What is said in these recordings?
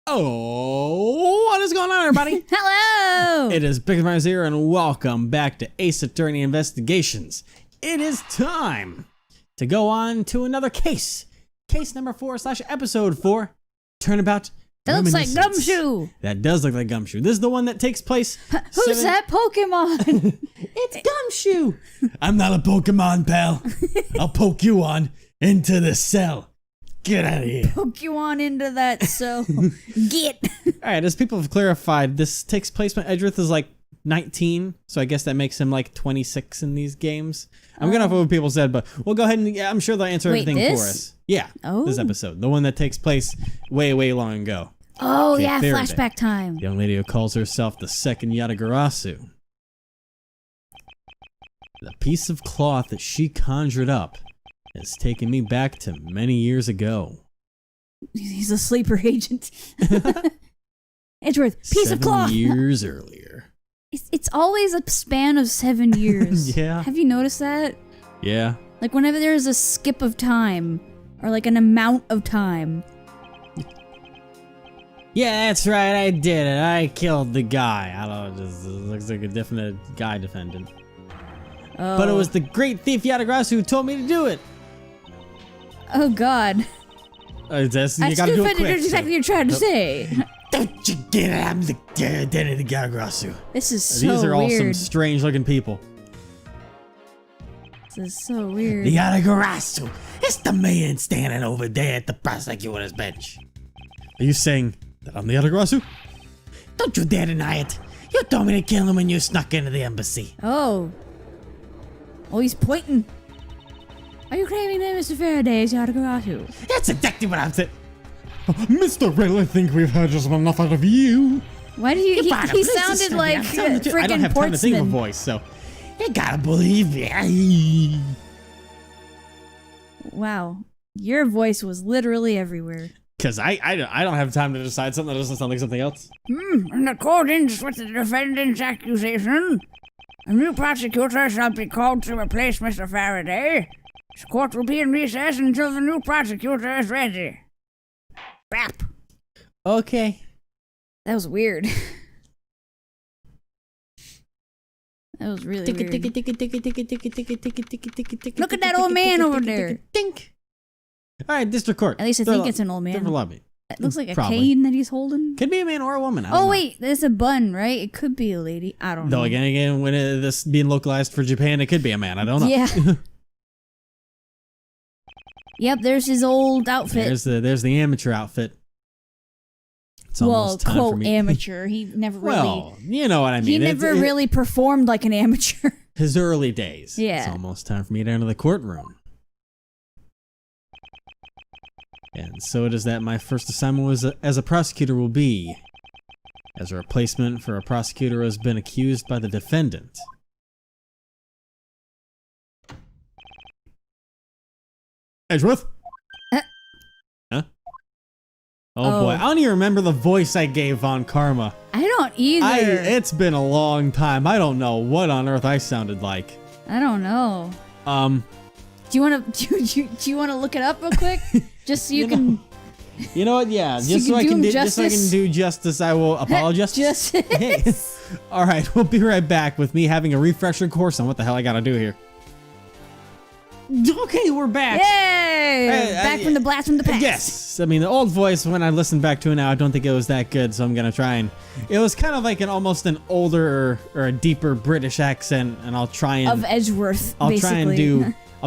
Oh, what is going on, everybody? Hello! It is Big Mars here, and welcome back to Ace Attorney Investigations. It is time to go on to another case. Case number 4/episode 4, Turnabout That looks like Reminiscence. Gumshoe. That does look like Gumshoe. This is the one that takes place. Who's that Pokemon? It's Gumshoe. I'm not a Pokemon, pal. I'll poke you on into the cell. Get out of here. Poke you on into that cell. Get. Alright, as people have clarified, this takes place when Edgeworth is like 19, so I guess that makes him like 26 in these games. I'm going off of what people said, but we'll go ahead and I'm sure they'll answer everything for us. Yeah, this episode. The one that takes place way, way long ago. Oh, Okay, yeah, Faraday. flashback time. The young lady who calls herself the second Yatagarasu. The piece of cloth that she conjured up has taken me back to many years ago. He's a sleeper agent. Edgeworth, piece of cloth. 7 years earlier. It's always a span of 7 years. Yeah. Have you noticed that? Yeah. Like whenever there's a skip of time, or like an amount of time. Yeah, that's right, I did it. I killed the guy. I don't know, it looks like a definite guy defendant. Oh. But it was the great thief Yatagarasu who told me to do it. Oh, God. You That's gotta do it quick. exactly what you're trying to say. Don't you get it? I'm the identity Yatagarasu. This is so These are all some weird. strange looking people. This is so weird. The Yatagarasu. It's the man standing over there at the prosecutor's bench. Are you saying that I'm the Yatagarasu? Don't you dare deny it. You told me to kill him when you snuck into the embassy. Oh. Oh, he's pointing. Are you claiming that Mr. Faraday is Yatagarasu? That's exactly what I'm saying. Mr. Riddle, I think we've heard just enough out of you. Why do you? He sounded like I don't freaking have time to think of a Portsman. voice, so you gotta believe me. Wow, your voice was literally everywhere. Cause I don't have time to decide something that doesn't sound like something else. In accordance with the defendant's accusation, a new prosecutor shall be called to replace Mr. Faraday. This court will be in recess until the new prosecutor is ready. Bap. Okay. That was weird. That was really weird. Look at that old man over there. Dink. All right, district court. At least I think it's an old man. Different lobby. It looks like a Probably. cane that he's holding. Could be a man or a woman. I don't Oh know. wait, there's a bun, right? It could be a lady. I don't know. Though again, when this being localized for Japan, it could be a man. I don't know. Yeah. Yep, there's his old outfit. There's the amateur outfit. It's Well, almost time for quote me. amateur. He never really. Well, you know what I mean. He never really performed like an amateur. His early days. Yeah. It's almost time for me to enter the courtroom. And so it is that my first assignment as a prosecutor will be as a replacement for a prosecutor who has been accused by the defendant. Edgeworth? Huh? Oh boy, I don't even remember the voice I gave Von Karma. I don't either. It's been a long time. I don't know what on earth I sounded like. I don't know. Do you want to do you want to look it up real quick, just so you can? You know what? Yeah, So just you so I can can do him just so I can justice? do justice, I will apologize. Justice. All right, we'll be right back with me having a refresher course on what the hell I gotta do here. Okay, we're back. Yay! Back from the blast from the past. Yes, I mean the old voice. When I listen back to it now, I don't think it was that good. So I'm gonna try and. It was kind of like almost an older or a deeper British accent, and I'll try and Of Edgeworth, I'll basically.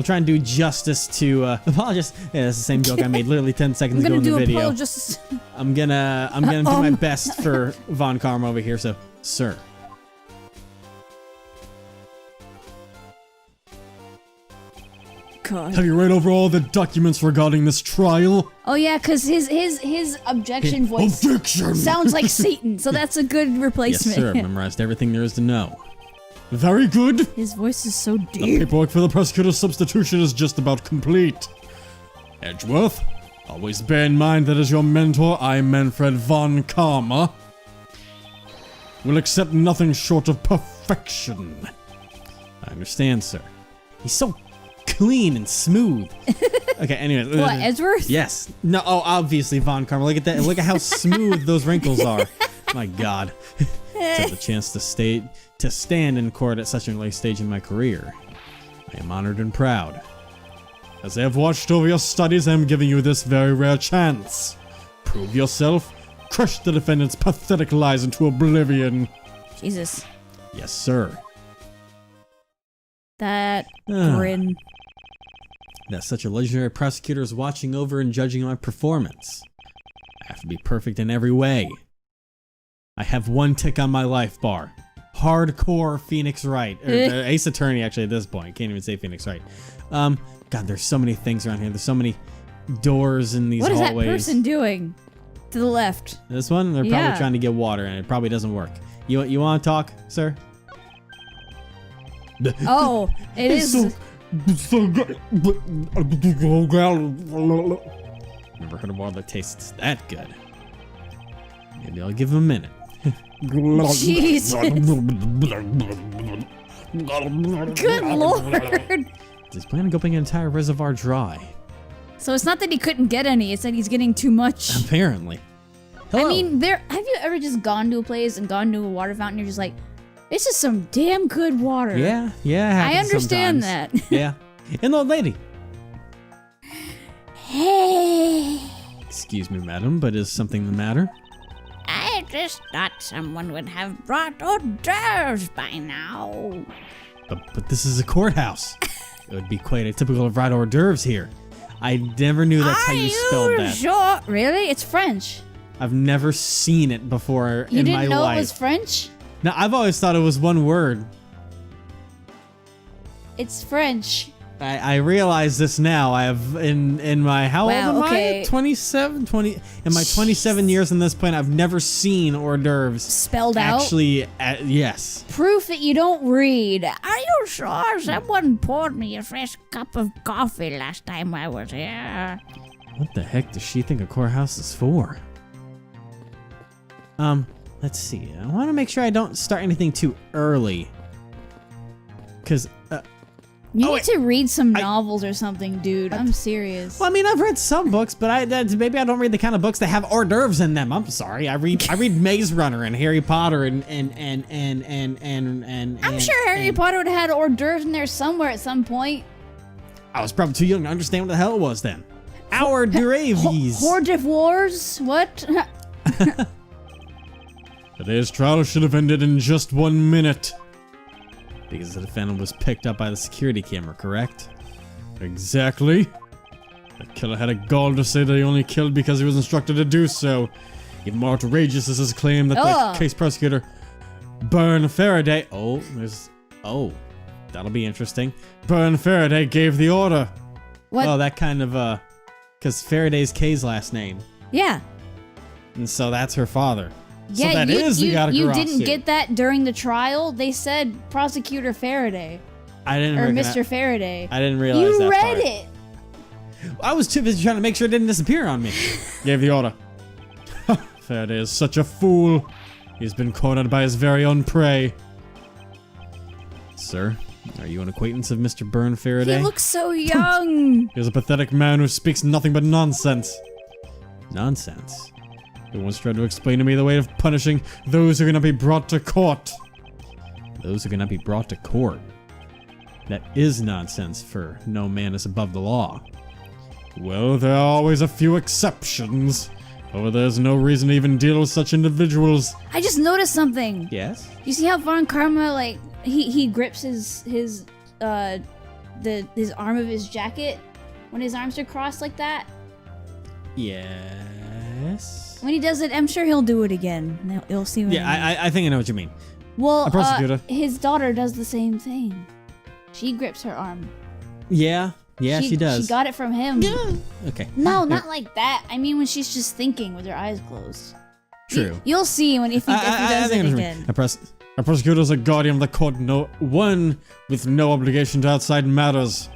try and do justice to apologize. Yeah, that's the same joke I made literally 10 seconds I'm ago gonna in the do video. apologies. I'm gonna do my best for Von Karma over here. So, sir. God. Have you read over all the documents regarding this trial? Oh yeah, because his objection voice Objection! sounds like Satan, so that's a good Yes, replacement. sir. I've memorized everything there is to know. Very good. His voice is so The deep. paperwork for the prosecutor's substitution is just about complete. Edgeworth, always bear in mind that as your mentor, I, Manfred Von Karma, will accept nothing short of perfection. I understand, sir. He's so clean and smooth. Okay, anyway. What, Edgeworth? Yes. No, oh, obviously, Von Karma. Look at that. Look at how smooth those wrinkles are. My God. To have the chance to stand in court at such an early stage in my career. I am honored and proud. As I have watched over your studies, I am giving you this very rare chance. Prove yourself. Crush the defendant's pathetic lies into oblivion. Jesus. Yes, sir. That grin. That such a legendary prosecutor is watching over and judging my performance. I have to be perfect in every way. I have one tick on my life bar. Hardcore Phoenix Wright. Or Ace Attorney, actually, at this point. Can't even say Phoenix Wright. God, there's so many things around here. There's so many doors in these hallways. What is that person doing? To the left. This one? They're probably trying to get water, and it probably doesn't work. You want to talk, sir? Oh, it is. Never heard of water that tastes that good. Maybe I'll give him a minute. Jesus. Good Lord. He's planning on going an entire reservoir dry. So it's not that he couldn't get any, it's that he's getting too much. Apparently. Hello. I mean, have you ever just gone to a place and gone to a water fountain and you're just like, this is some damn good water. Yeah, yeah. I understand sometimes. that. Yeah. And the old lady. Hey. Excuse me, madam, but is something the matter? I just thought someone would have brought hors d'oeuvres by now. But this is a courthouse. It would be quite atypical of right hors d'oeuvres here. I never knew that's how you spelled that. Sure? Really? It's French. I've never seen it before in my life. You didn't know it was French? No, I've always thought it was one word. It's French. I realize this now. I have in my how Wow, old am okay. I? 27, 20 in my 27 years in this point, I've never seen hors d'oeuvres Spelled out? actually. Yes. Proof that you don't read. Are you sure? Someone poured me a fresh cup of coffee last time I was here. What the heck does she think a courthouse is for? Let's see. I want to make sure I don't start anything too early. Cause You need to read some novels or something, dude. I'm serious. well, I mean, I've read some books, but maybe I don't read the kind of books that have hors d'oeuvres in them. I'm sorry. I read Maze Runner and Harry Potter and I'm sure Harry Potter would have had hors d'oeuvres in there somewhere at some point. I was probably too young to understand what the hell it was then. Hors d'oeuvres. Hors d'oeuvres? What? Today's trial should have ended in just 1 minute. Because the defendant was picked up by the security camera, correct? Exactly. The killer had a gall to say that he only killed because he was instructed to do so. Even more outrageous is his claim that the case prosecutor, Byrne Faraday... that'll be interesting. Byrne Faraday gave the order. What? Oh, that kind of, because Faraday's Kay's last name. Yeah. And so that's her father. Yeah, so that is the you didn't get that during the trial? They said Prosecutor Faraday. I didn't Or Mr. Faraday. I didn't realize that You read part. it. I was too busy trying to make sure it didn't disappear on me. Gave the order. Faraday is such a fool. He's been cornered by his very own prey. Sir, are you an acquaintance of Mr. Byrne Faraday? He looks so young. He's a pathetic man who speaks nothing but nonsense. Nonsense? He once tried to explain to me the way of punishing those who are going to be brought to court. Those who are going to be brought to court. That is nonsense, for no man is above the law. Well, there are always a few exceptions. However, there's no reason to even deal with such individuals. I just noticed something. Yes? You see how Von Karma, like, he grips his arm of his jacket when his arms are crossed like that? Yes. When he does it, I'm sure he'll do it again. You'll see what I mean. I think I know what you mean. Well, a prosecutor. His daughter does the same thing. She grips her arm. Yeah, she does. She got it from him. Yeah. Okay. No, not like that. I mean when she's just thinking with her eyes closed. True. You'll see if he does it again. A prosecutor is a guardian of the court, one with no obligation to outside matters.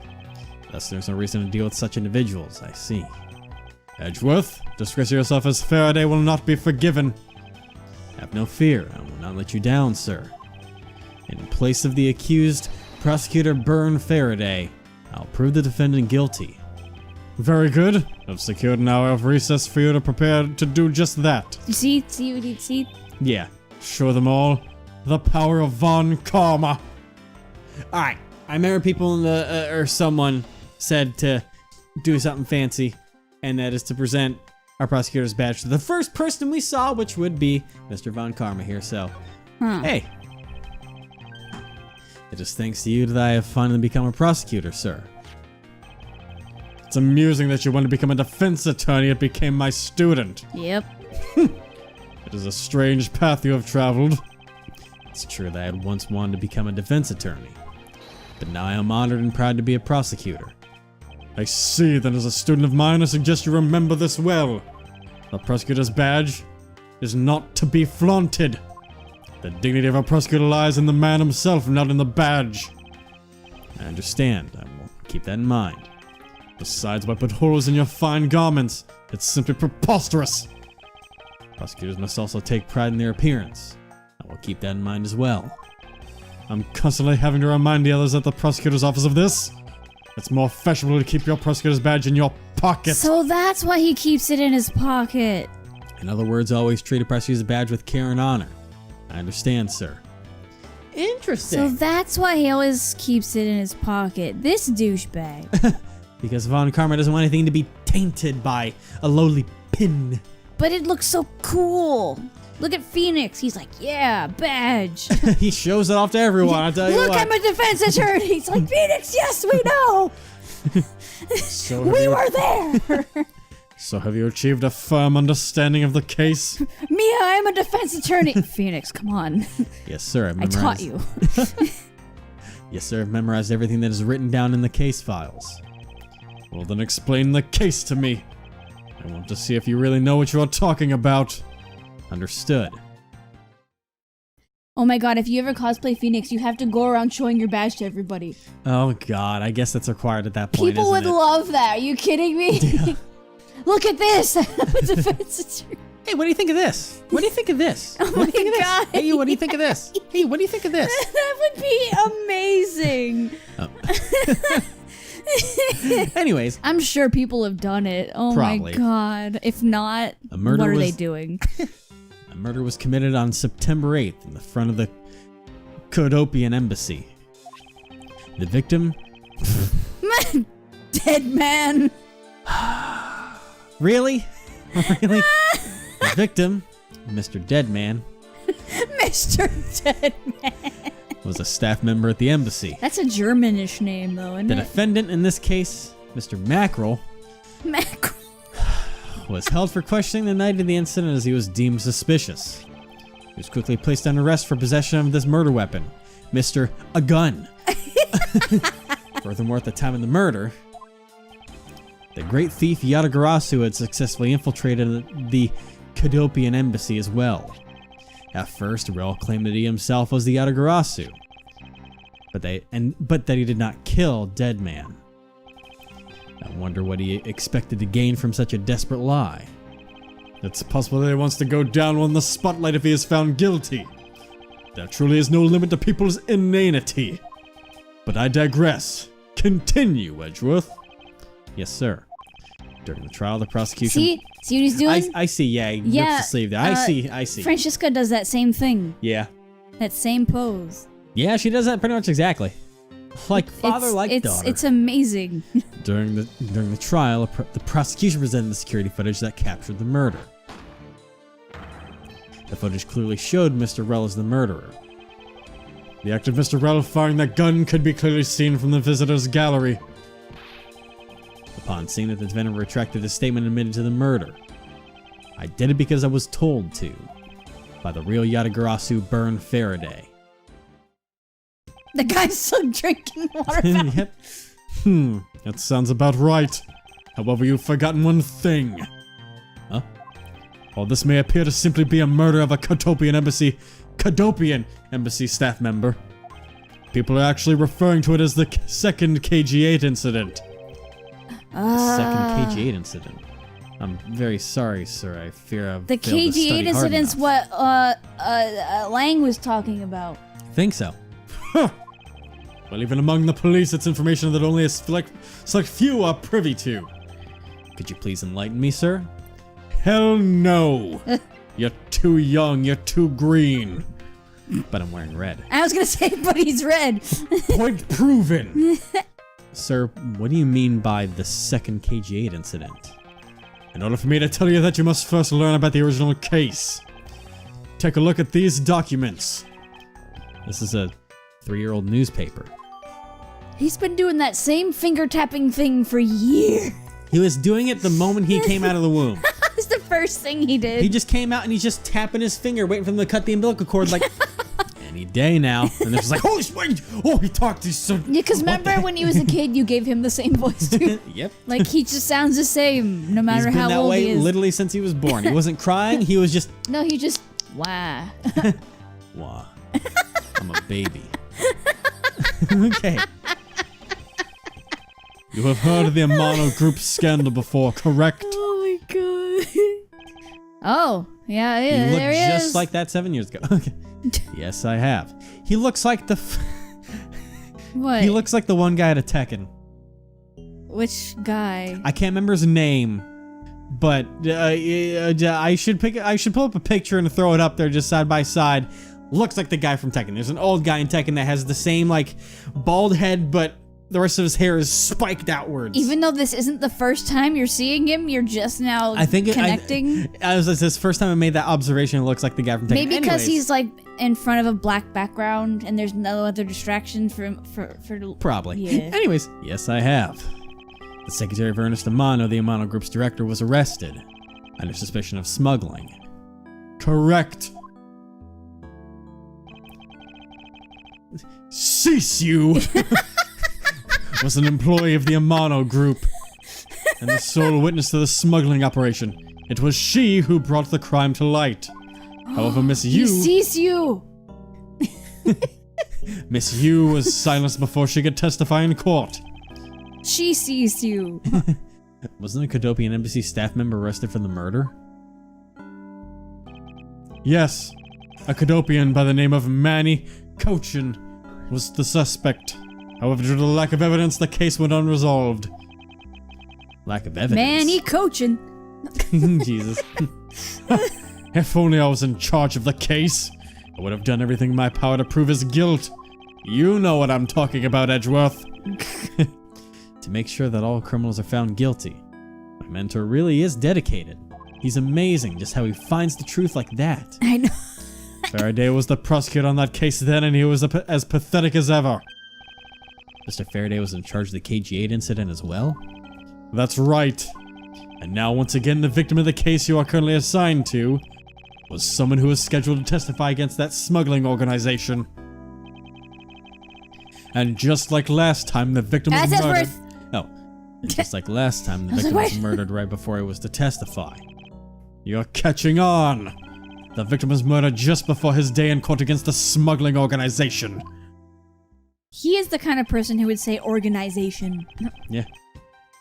Thus, there's no reason to deal with such individuals, I see. Edgeworth, disgrace yourself as Faraday will not be forgiven. Have no fear, I will not let you down, sir. In place of the accused, Prosecutor Byrne Faraday, I'll prove the defendant guilty. Very good. I've secured an hour of recess for you to prepare to do just that. You see? Yeah. Show them all the power of Von Karma. Alright. I remember people in the, or someone said to do something fancy, and that is to present our prosecutor's badge to the first person we saw, which would be Mr. Von Karma here, so. Hey. It is thanks to you that I have finally become a prosecutor, sir. It's amusing that you want to become a defense attorney and became my student. Yep. It is a strange path you have traveled. It's true that I had once wanted to become a defense attorney, but now I am honored and proud to be a prosecutor. I see that as a student of mine, I suggest you remember this well. The prosecutor's badge is not to be flaunted. The dignity of a prosecutor lies in the man himself, not in the badge. I understand. I will keep that in mind. Besides, why put holes in your fine garments? It's simply preposterous. Prosecutors must also take pride in their appearance. I will keep that in mind as well. I'm constantly having to remind the others at the prosecutor's office of this. It's more fashionable to keep your prosecutor's badge in your pocket. So that's why he keeps it in his pocket. In other words, always treat a prosecutor's badge with care and honor. I understand, sir. Interesting. So that's why he always keeps it in his pocket. This douchebag. Because Von Karma doesn't want anything to be tainted by a lowly pin. But it looks so cool. Look at Phoenix. He's like, yeah, badge. He shows it off to everyone, I'll tell you Look, what. I'm a defense attorney. He's like, Phoenix, yes, we know. We were there. So have you achieved a firm understanding of the case? Mia, I'm a defense attorney. Phoenix, come on. Yes, sir. I taught you. Yes, sir. I've memorized everything that is written down in the case files. Well, then explain the case to me. I want to see if you really know what you are talking about. Understood. Oh my god, if you ever cosplay Phoenix, you have to go around showing your badge to everybody. Oh god, I guess that's required at that point, People would love that. Are you kidding me? Yeah. Look at this. I'm a defense attorney. Hey, what do you think of this? What do you think of this? Oh What do you think my of God. this? Hey, what do you think of this? Hey, what do you think of this? That would be amazing. Anyways, I'm sure people have done it. Oh Probably. my god. If not, what are they doing? a murder was committed on September 8th in the front of the Kodopian embassy. The victim... Dead man. Really? Really? The victim, Mr. Deadman, Mr. Dead Man. was a staff member at the embassy. That's a Germanish name, though, isn't The it? defendant in this case, Mr. Mackerel, Mackerel. was held for questioning the night of the incident as he was deemed suspicious. He was quickly placed under arrest for possession of this murder weapon, Mr. A Gun. Furthermore, at the time of the murder, the great thief Yatagarasu had successfully infiltrated the Kodopian embassy as well. At first, Rel claimed that he himself was the Yatagarasu, but that he did not kill Deadman. I wonder what he expected to gain from such a desperate lie. It's possible that he wants to go down on the spotlight if he is found guilty. There truly is no limit to people's inanity. But I digress. Continue, Edgeworth. Yes, sir. During the trial, the prosecution... See what he's doing? I see, yeah, he rips the sleeve there. I see. Francisca does that same thing. Yeah. That same pose. Yeah, she does that pretty much exactly. Like father, like daughter. It's amazing. During the trial, the prosecution presented the security footage that captured the murder. The footage clearly showed Mr. Rell as the murderer. The act of Mr. Rell firing that gun could be clearly seen from the visitor's gallery. Upon seeing that the defendant retracted his statement and admitted to the murder, I did it because I was told to, by the real Yatagarasu Burn Faraday. The guy's still drinking water fountain. Yep. That sounds about right. However, you've forgotten one thing. Huh? While this may appear to simply be a murder of a Kodopian embassy staff member, people are actually referring to it as the second KG-8 incident. Second KG-8 incident. I'm very sorry, sir. I fear I've The failed to study KG-8 hard incident's enough. what Lang was talking about. Think so. Well, even among the police, it's information that only a select few are privy to. Could you please enlighten me, sir? Hell no! You're too young, you're too green. But I'm wearing red. I was gonna say, but he's red. Point proven! Sir, what do you mean by the second KG-8 incident? In order for me to tell you that, you must first learn about the original case. Take a look at these documents. This is a 3-year-old newspaper. He's been doing that same finger tapping thing for years. He was doing it the moment he came out of the womb. That's the first thing he did. He just came out and he's just tapping his finger, waiting for them to cut the umbilical cord like any day now. And they're just like, holy shit, oh, he talked. He's so. Yeah, because remember when he was a kid, you gave him the same voice too. Yep. Like he just sounds the same, no matter He's been how that old way he is. literally since he was born. He wasn't crying. He was just. No, he just wah. Wah. I'm a baby. Okay. You have heard of the Amano Group scandal before, correct? Oh my god. Oh, yeah, He there looked he just is. like that 7 years ago. Okay. Yes, I have. He looks like the. What? He looks like the one guy at a Tekken. Which guy? I can't remember his name, but I should pull up a picture and throw it up there just side by side. Looks like the guy from Tekken. There's an old guy in Tekken that has the same like bald head, but the rest of his hair is spiked outwards. Even though this isn't the first time you're seeing him, you're just now connecting. It's the first time I made that observation. It looks like the guy from Tekken. Maybe because Anyways, he's like in front of a black background and there's no other distraction for probably. Yeah. Anyways, yes, I have. The secretary of Ernest Amano, the Amano Group's director, was arrested under suspicion of smuggling. Correct. Sisu was an employee of the Amano Group and the sole witness to the smuggling operation. It was she who brought the crime to light. However, Miss Yu... He sees you! Miss Yu was silenced before she could testify in court. She sees you. Wasn't a Kadopian embassy staff member arrested for the murder? Yes, a Kadopian by the name of Manny Cochin was the suspect. However, due to the lack of evidence, the case went unresolved. Lack of evidence? Manny coaching. Jesus. If only I was in charge of the case, I would have done everything in my power to prove his guilt. You know what I'm talking about, Edgeworth. To make sure that all criminals are found guilty. My mentor really is dedicated. He's amazing just how he finds the truth like that. I know. Faraday was the prosecutor on that case then, and he was as pathetic as ever. Mr. Faraday was in charge of the KG-8 incident as well? That's right. And now once again the victim of the case you are currently assigned to was someone who was scheduled to testify against that smuggling organization. And just like last time, the victim was murdered. Edgeworth. No. And just like last time, the victim was murdered right before he was to testify. You're catching on! The victim was murdered just before his day in court against the smuggling organization. He is the kind of person who would say organization. Yeah.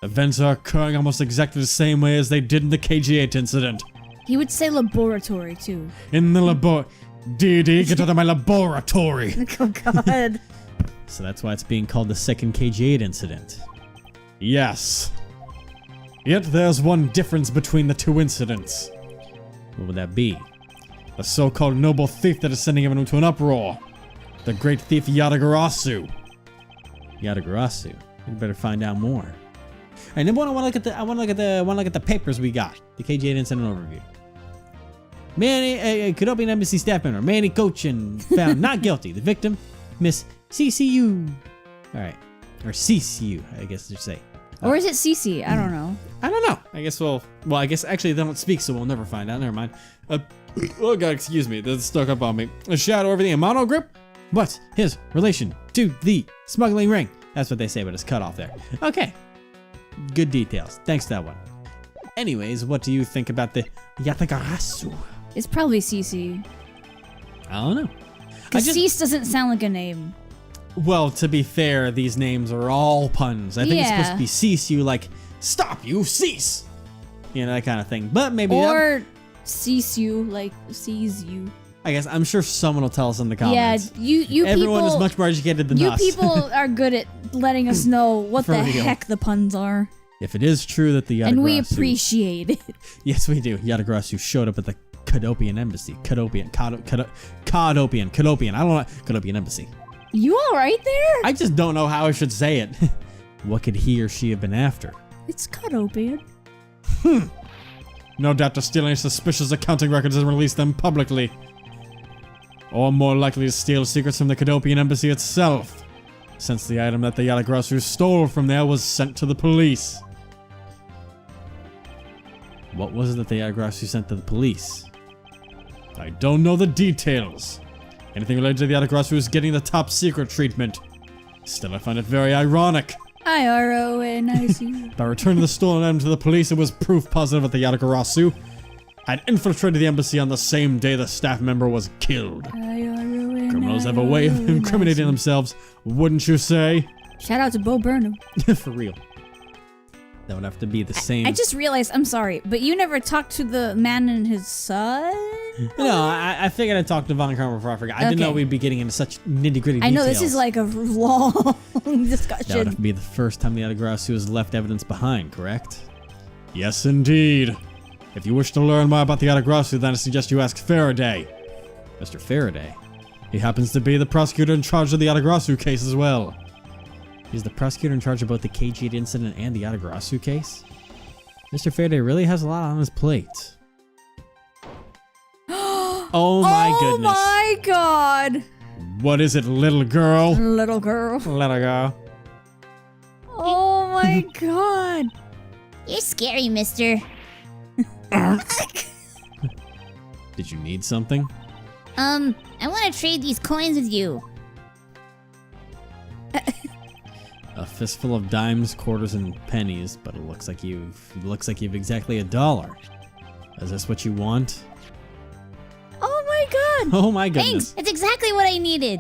Events are occurring almost exactly the same way as they did in the KG-8 incident. He would say laboratory too. In the Dee, get out of my laboratory! Oh god. So that's why it's being called the second KG-8 incident. Yes. Yet there's one difference between the two incidents. What would that be? The so-called noble thief that is sending everyone to an uproar. The great thief Yadagarasu. Yadagarasu. We better find out more. Alright, then I want to look at the papers we got. The KG-8 incident overview. Manny, Kadopian embassy staff member Manny Cochin found not guilty. The victim, Miss CCU. Alright. Or CCU, I guess I should say. Or is it CC? I don't know. I don't know. I guess I guess actually they don't speak, so we'll never find out. Never mind. Oh god, excuse me. That's stuck up on me. A shadow over the Amano Group? What's his relation to the smuggling ring? That's what they say, but it's cut off there. Okay. Good details. Thanks to that one. Anyways, what do you think about the Yatagarasu? It's probably CC. I don't know. Because Cease doesn't sound like a name. Well, to be fair, these names are all puns. I think it's supposed to be cease you, like, stop you, cease! You know, that kind of thing. But maybe Or cease you, like, sees you. I guess I'm sure someone will tell us in the Yeah, comments. you Everyone people, is much more educated than you us. people are good at letting us know what For the real. heck the puns are. If it is true that the Yatagrasu... And we appreciate it. Yes, we do. Yatagrasu showed up at the Cadopian Embassy. Cadopian. I don't know. Cadopian Embassy. You alright there? I just don't know how I should say it. What could he or she have been after? It's Cadopian. No doubt to steal any suspicious accounting records and release them publicly. Or more likely to steal secrets from the Cadopian Embassy itself, since the item that the Yatagrasu stole from there was sent to the police. What was it that the Yatagrasu sent to the police? I don't know the details. Anything related to the Yatagrasu is getting the top secret treatment. Still, I find it very ironic. IRONIC. By returning the stolen item to the police, it was proof positive that the Yatagrasu had infiltrated the embassy on the same day the staff member was killed. Criminals have a way of incriminating themselves, wouldn't you say? Shout out to Bo Burnham. For real. That would have to be the same. I just realized, I'm sorry, but you never talked to the man and his son? No, I figured I'd talk to Von Karma before I forgot. I didn't know we'd be getting into such nitty-gritty details. I know this is like a long discussion. That would have to be the first time the Yatagrasu has left evidence behind, correct? Yes, indeed. If you wish to learn more about the Yatagrasu, then I suggest you ask Faraday. Mr. Faraday? He happens to be the prosecutor in charge of the Yatagrasu case as well. He's the prosecutor in charge of both the KG8 incident and the Yatagrasu case? Mr. Faraday really has a lot on his plate. Oh my goodness. Oh my god. What is it, little girl? Little girl. Little girl. Oh my god. You're scary, mister. Did you need something? I want to trade these coins with you. A fistful of dimes, quarters, and pennies, but it looks like you've exactly $1. Is this what you want? Oh my god. Oh my goodness. Thanks. That's exactly what I needed.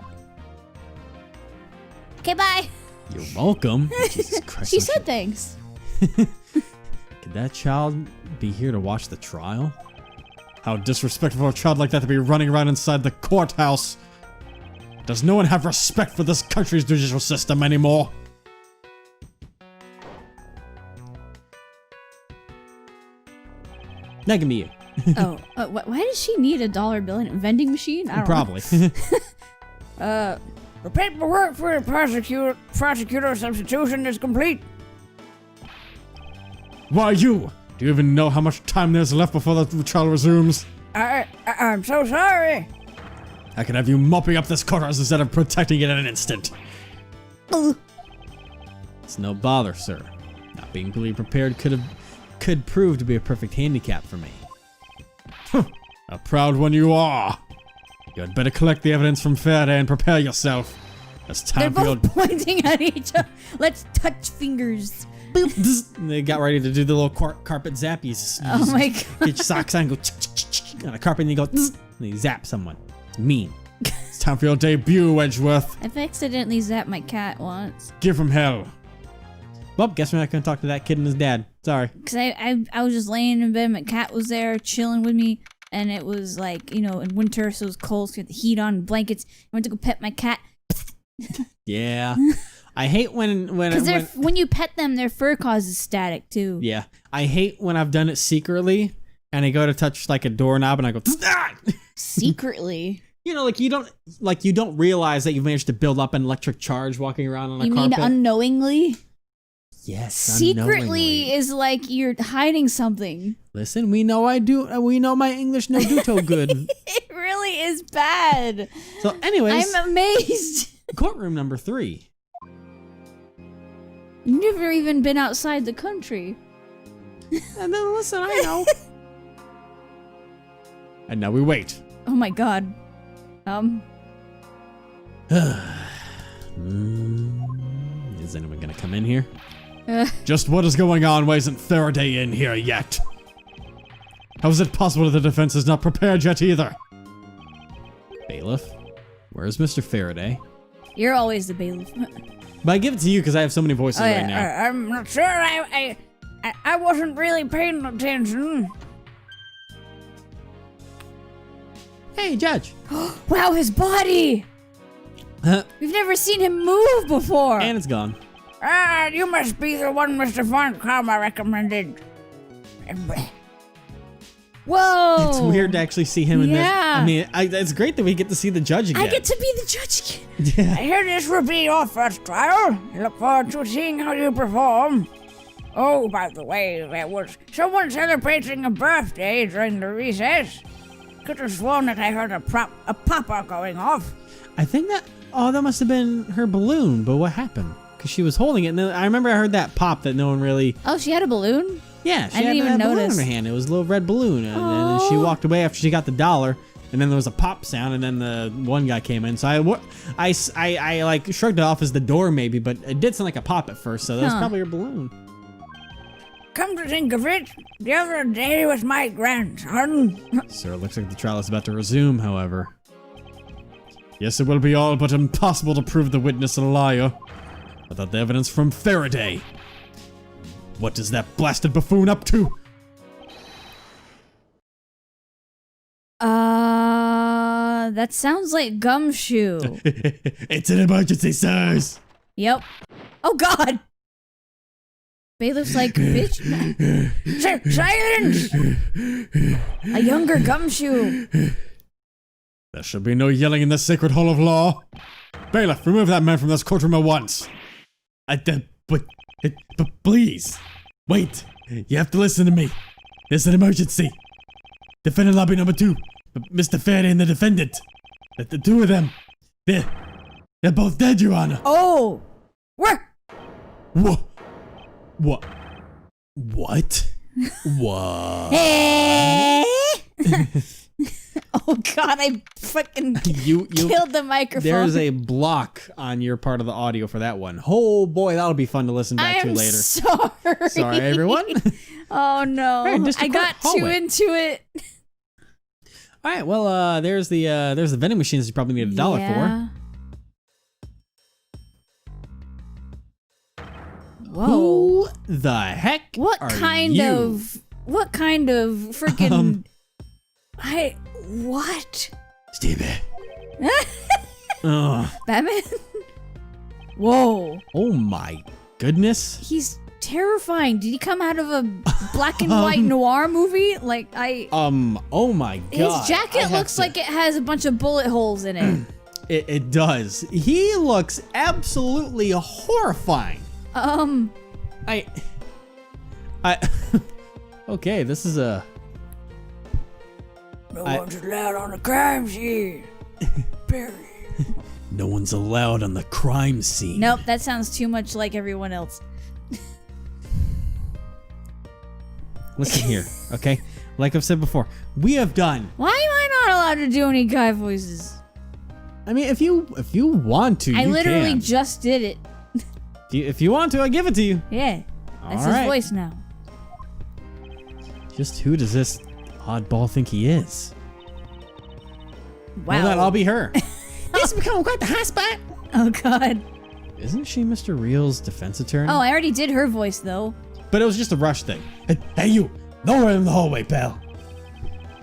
Okay, bye. You're welcome. Jesus Christ. She said thanks. Could that child be here to watch the trial? How disrespectful for a child like that to be running around inside the courthouse. Does no one have respect for this country's judicial system anymore? That can be you. Oh, why does she need $1 bill in a vending machine? I don't Probably. The paperwork for the prosecutor substitution is complete. Why you? Do you even know how much time there's left before the trial resumes? I'm so sorry. I could have you mopping up this courthouse instead of protecting it in an instant. It's no bother, sir. Not being fully prepared could prove to be a perfect handicap for me. A proud one you are. You had better collect the evidence from Faraday and prepare yourself. It's They're time for your... both pointing at each other. Let's touch fingers. Boop. They got ready to do the little carpet zappies. Oh my god. Get your socks on and go on a carpet and you go and you zap someone. It's mean. It's time for your debut, Edgeworth. I've accidentally zapped my cat once. Give him hell. Well, guess we're not going to talk to that kid and his dad. Sorry. Cause I was just laying in bed, my cat was there chilling with me, and it was like, you know, in winter, so it was cold, so we had the heat on, blankets. I went to go pet my cat. Yeah. I hate when you pet them, their fur causes static too. Yeah. I hate when I've done it secretly and I go to touch like a doorknob and I go Secretly. You know, like you don't realize that you've managed to build up an electric charge walking around on a You carpet. mean unnowingly? Yes. Secretly unknowingly. is like you're hiding something. Listen, we know I do. We know my English no do so good. It really is bad. So, anyways, I'm amazed. courtroom number 3. You've never even been outside the country. And then listen, I know. And now we wait. Oh my god. Is anyone gonna come in here? Just what is going on? Why isn't Faraday in here yet? How is it possible that the defense is not prepared yet either? Bailiff? Where's Mr. Faraday? You're always the bailiff. But I give it to you because I have so many voices right now. I'm not sure. I wasn't really paying attention. Hey, Judge. Wow, his body! We've never seen him move before. And it's gone. Ah, you must be the one Mr. Von Karma recommended. Whoa! It's weird to actually see him in this. Yeah. I mean, it's great that we get to see the judge again. I get to be the judge again. Yeah. I hear this will be your first trial. I look forward to seeing how you perform. Oh, by the way, there was someone celebrating a birthday during the recess. Could have sworn that I heard a popper going off. I think that must have been her balloon, but what happened? Because she was holding it, and then I remember I heard that pop that no one really... Oh, she had a balloon? Yeah, she I didn't had even a balloon notice. in her hand. It was a little red balloon, and then she walked away after she got the $1, and then there was a pop sound, and then the one guy came in. So I like shrugged it off as the door maybe, but it did sound like a pop at first, so that was probably her balloon. Come to think of it, the other day was my grandson. Sir, it looks like the trial is about to resume, however. Yes, it will be all but impossible to prove the witness a liar without the evidence from Faraday. What is that blasted buffoon up to? That sounds like Gumshoe. It's an emergency, sirs. Yep. Oh, God! Bailiff's like, bitch. Silence! A younger Gumshoe. There shall be no yelling in the sacred hall of law. Bailiff, remove that man from this courtroom at once. But please, wait. You have to listen to me. There's an emergency. Defendant lobby number 2, Mr. Faraday and the defendant. The two of them, they're both dead, Your Honor. Oh! Where? What? What? What? What? Oh, God, I fucking You killed the microphone. There's a block on your part of the audio for that one. Oh boy, that'll be fun to listen back to later. Sorry. Sorry, everyone. Oh no, Right, I got too into it. All right, well, there's the vending machines you probably need $1 for. Whoa. Who the heck? What are kind you? of freaking what? Stevie. Ugh. Batman? Whoa. Oh my goodness. He's terrifying. Did he come out of a black and white noir movie? Like Oh my god. His jacket looks like it has a bunch of bullet holes in it. It does. He looks absolutely horrifying. I okay, this is a... No one's allowed on the crime scene. Barry. No one's allowed on the crime scene. Nope, that sounds too much like everyone else. Listen here, okay? Like I've said before, we have done... Why am I not allowed to do any guy voices? I mean, if you want to, I you literally can. just did it. If you want to, I give it to you. Yeah, that's All his right. voice now. Just who does this oddball think he is? Wow. Well, then I'll be her. This has become quite the hot spot. Oh God. Isn't she Mr. Real's defense attorney? Oh, I already did her voice though. But it was just a rush thing. Hey, you! Nowhere in the hallway, pal.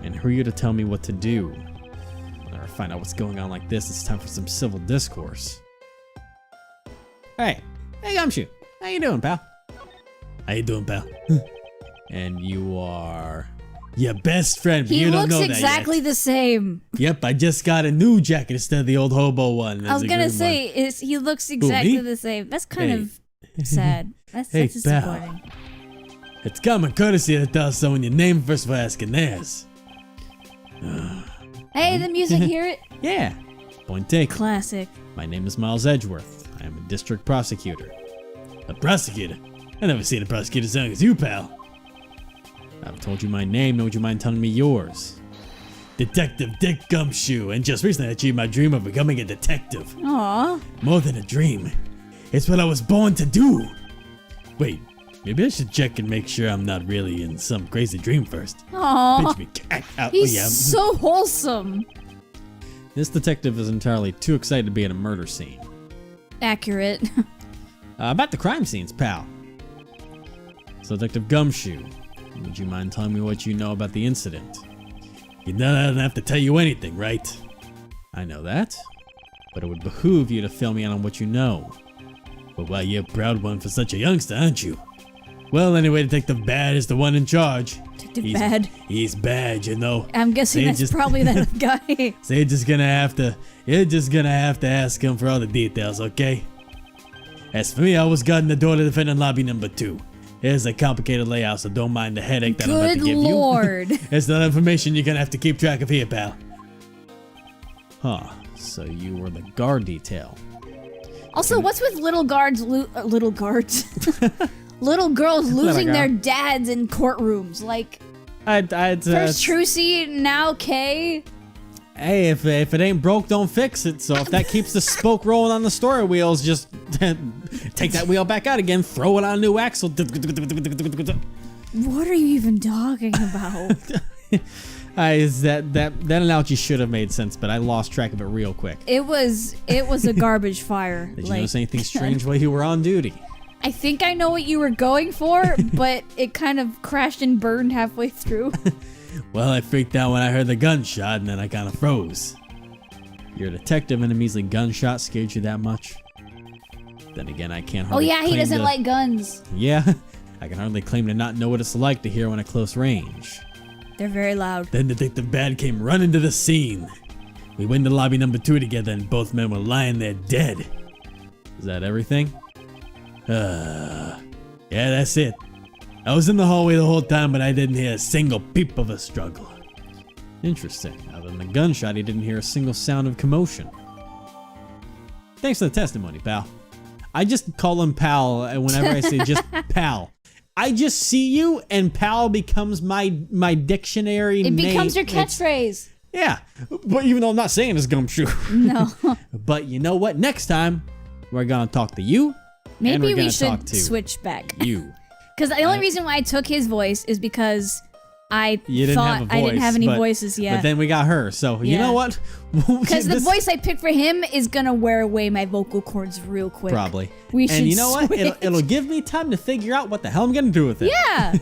And who are you to tell me what to do? When I find out what's going on like this, it's time for some civil discourse. Hey Gumshoe, how you doing, pal? How you doing, pal? And you are your best friend. But He you don't looks know that exactly yet. the same. Yep, I just got a new jacket instead of the old hobo one. I was gonna say, he looks exactly me? the same. That's kind Hey. of sad. That's Hey, disappointing. It's common courtesy to tell someone your name first before asking theirs. Hey, the music, hear it? Yeah. Point taken. Classic. My name is Miles Edgeworth. I am a district prosecutor. A prosecutor? I never seen a prosecutor as young as you, pal. I've told you my name. Now would you mind telling me yours? Detective Dick Gumshoe, and just recently I achieved my dream of becoming a detective. Aw. More than a dream. It's what I was born to do. Wait, maybe I should check and make sure I'm not really in some crazy dream first. Aw. Pinch me. Ow, He's yeah. so wholesome. This detective is entirely too excited to be at a murder scene. Accurate. About the crime scenes, pal. So, Detective Gumshoe, would you mind telling me what you know about the incident? You don't have to tell you anything, right? I know that. But it would behoove you to fill me in on what you know. But well, you're a proud one for such a youngster, aren't you? Well, anyway, Detective Bad is the one in charge. Detective Bad? He's bad, you know. I'm guessing that's probably that guy. So you're just gonna have to ask him for all the details, okay? As for me, I was guarding the door to defending lobby number 2. Here's a complicated layout, so don't mind the headache that I'm about to give you. Good lord. It's not information you're gonna have to keep track of here, pal. Huh, so you were the guard detail. Also, what's with little girls losing their dads in courtrooms? Like, first Trucy, now Kay. Hey, if it ain't broke, don't fix it. So if that keeps the spoke rolling on the story wheels, just take that wheel back out again, throw it on a new axle. What are you even talking about? That analogy should have made sense, but I lost track of it real quick. It was a garbage fire. Did you notice anything strange while you were on duty? I think I know what you were going for, but it kind of crashed and burned halfway through. Well, I freaked out when I heard the gunshot, and then I kind of froze. You're a detective, and a measly gunshot scared you that much? Then again, I can't hardly he doesn't like guns. Yeah, I can hardly claim to not know what it's like to hear one at close range. They're very loud. Then Detective Bad came running to the scene. We went to lobby number 2 together, and both men were lying there dead. Is that everything? Yeah, that's it. I was in the hallway the whole time, but I didn't hear a single peep of a struggle. Interesting. Other than the gunshot, he didn't hear a single sound of commotion. Thanks for the testimony, pal. I just call him pal whenever I say just pal. I just see you, and pal becomes my dictionary name. It becomes your catchphrase. Yeah, but even though I'm not saying it's gumshoe. No. But you know what? Next time, we're going to talk to you. Maybe we should switch back. You. Because the only reason why I took his voice is because I thought I didn't have any voices yet. But then we got her, so you know what? Because the voice I picked for him is going to wear away my vocal cords real quick. Probably. We should And you know switch. what? It'll give me time to figure out what the hell I'm going to do with it. Yeah.